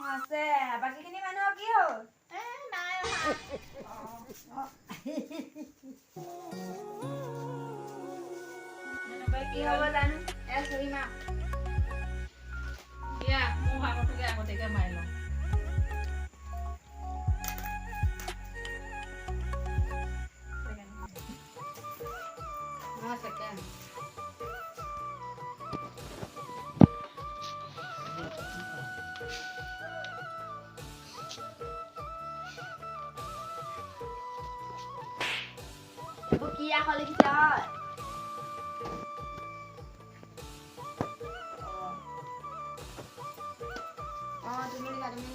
আছে বাকীখিনি মানুহৰ কি হ'ল নাই কি হ'ব জানো চহিমা দিয়া মোৰ ভাগটোকে আগতীয়াকে মাৰি লওঁ সেকেণ্ড কি আকৌ লিখিছে হয় তুমি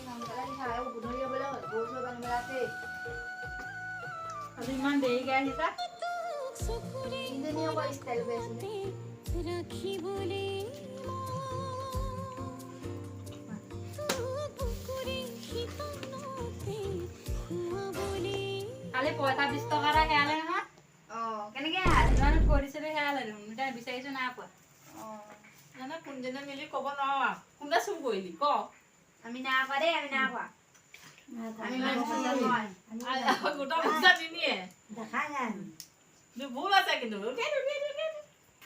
সোনকালে লিখা আৰু গধূলি হ'বলৈ হ'ল গৰু চৰু বান্ধিবলৈ আছেই আজি ইমান দেৰিকে আহিছা ইঞ্জিনিয়াৰ কৰি ষ্টাইল কৰি আছিলে কালি পইচা 20 টকা এটা হেৰালে নহয় কেনেকে জানো থৈ দিছিলো হেৰালে দেখোন এতিয়া বিচাৰিছো নাই পোৱা জানো কোনজনে মিলি ক'ব নোৱাৰো আৰু কোনে চুৰ কৰিলি ক আমি নাই কৰা দেই আমি নাই কৰা আমি গোটা পইচা নিনিয়ে দেখা নাই ভুল আছে কিন্তু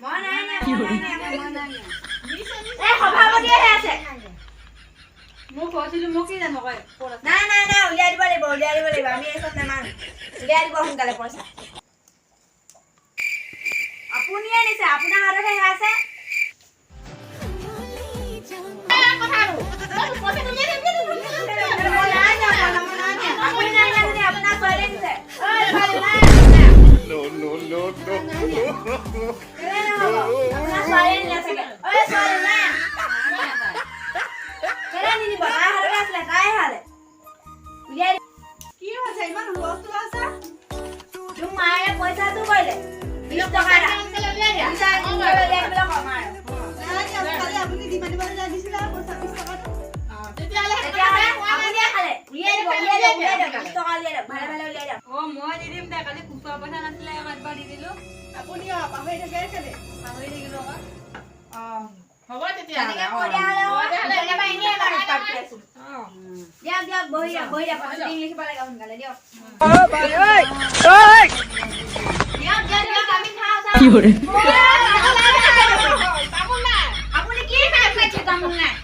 মই নাই সভাপতিয়ে আছে মোক কৈছিলো মোক কি জানো কয় নাই উলিয়াই দিব লাগিব আমি এই চব নামানো উলিয়াই দিব সোনকালে পইচা আপুনিয়ে নিছে আপোনাৰ হাততে হে আছে পইচাটো কৰিলে 20 টকা আপুনি দিব দিছিলে পইচা 20 টকাটো তেতিয়াহ'লে আপুনিয়ে খালে উলিয়াই দিব টকা উলিয়াই দিয়ক ভালে ভালে উলিয়াই দিয়ক মই দি দিম দে কালি খুচুৰা পইচা নাছিলে একবাৰ দি দিলো আপুনি পাহৰি থাকে কেলে পাহৰি থাকিলো আকৌ হ'ব তেতিয়া দিয়ক বহি লিখিব লাগে সোনকালে দিয়ক আমি খাওঁ আপুনি কি খাই পাইছে তামোল নাই